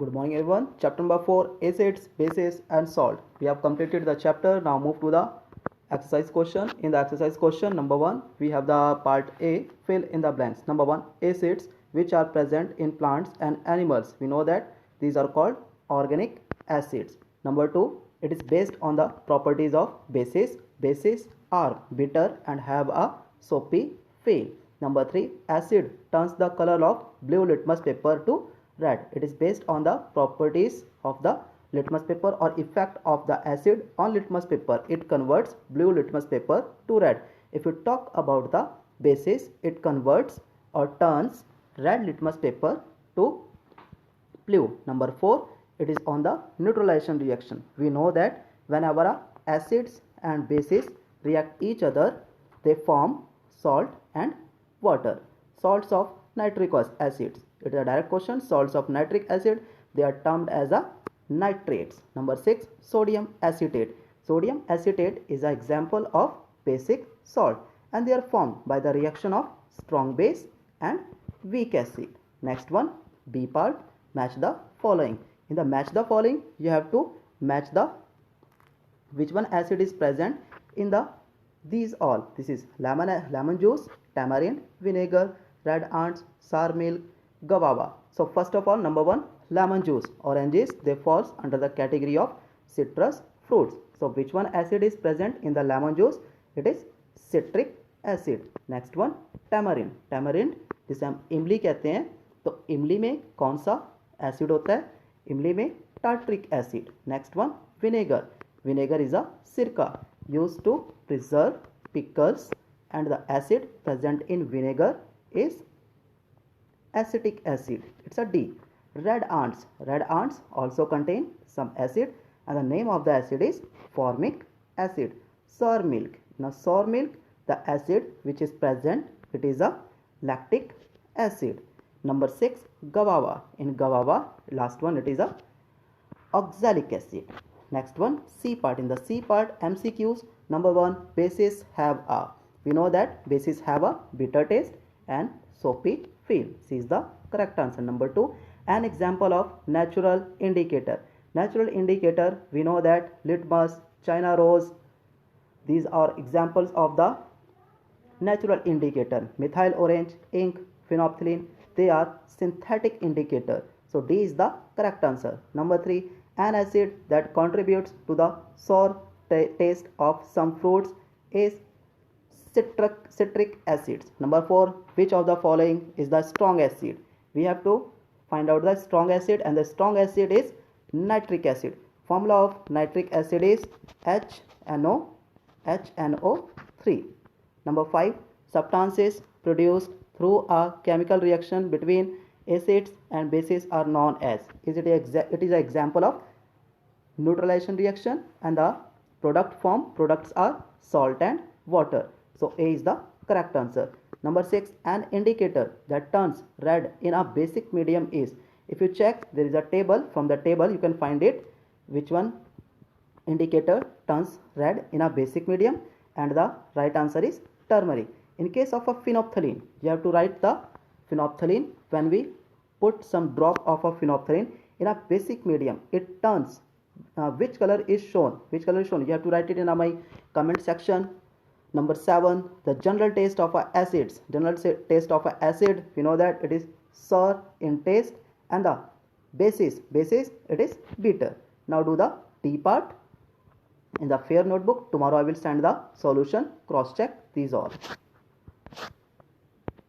Good morning everyone. Chapter number 4, acids, bases and salt. We have completed the chapter. Now move to the exercise question. In the exercise question number 1, we have the part A, fill in the blanks. Number 1, acids which are present in plants and animals. We know that these are called organic acids. Number 2, it is based on the properties of bases. Bases are bitter and have a soapy feel. Number 3, acid turns the color of blue litmus paper to red. It is based on the properties of the litmus paper or effect of the acid on litmus paper. It converts blue litmus paper to red. If you talk about the bases, it converts or turns red litmus paper to blue. Number 4, it is on the neutralization reaction. We know that whenever acids and bases react each other, they form salt and water. Salts of nitric acids. It is a direct question. Salts of nitric acid, they are termed as a nitrates. Number 6, sodium acetate. Sodium acetate is an example of basic salt and they are formed by the reaction of strong base and weak acid. Next one, B part, match the following. In the match the following, you have to match the which one acid is present in the these all. This is lemon juice, tamarind, vinegar, red ants, sour milk, guava. So first of all, number 1, lemon juice. Oranges, they falls under the category of citrus fruits. So which one acid is present in the lemon juice? It is citric acid. Next one, tamarind. Tamarind जिसे हम इमली कहते हैं, तो इमली में कौन सा एसिड होता है? इमली में tartaric acid. Next one, vinegar. Vinegar is a सिरका used to preserve pickles and the acid present in vinegar is acetic acid. It's a D. Red ants. Red ants also contain some acid and the name of the acid is formic acid. Sour milk. Now sour milk, the acid which is present, it is a lactic acid. Number 6, guava. In guava, last one, it is a oxalic acid. Next one, C part. In the C part, MCQs. Number 1, bases have a. We know that bases have a bitter taste and soapy feel. C is the correct answer. Number 2, an example of natural indicator. Natural indicator, we know that litmus, China rose, these are examples of the natural indicator. Methyl orange, ink, phenolphthalein, they are synthetic indicator. So D is the correct answer. Number 3, an acid that contributes to the sour taste of some fruits is citric acids. Number 4, which of the following is the strong acid? We have to find out the strong acid, and the strong acid is nitric acid. Formula of nitric acid is HNO3. Number 5, substances produced through a chemical reaction between acids and bases are known as. It is an example of neutralization reaction, and the products are salt and water. So A is the correct answer. Number 6, an indicator that turns red in a basic medium is. If you check, there is a table. From the table you can find it which one indicator turns red in a basic medium, and the right answer is turmeric. In case of a phenolphthalein, you have to write the phenolphthalein. When we put some drop of a phenolphthalein in a basic medium, it turns which color is shown? You have to write it in my comment section. Number 7, the general taste of acids. General taste of acid, we know that it is sour in taste, and the bases, it is bitter. Now do the D part in the fair notebook. Tomorrow I will send the solution. Cross check these all.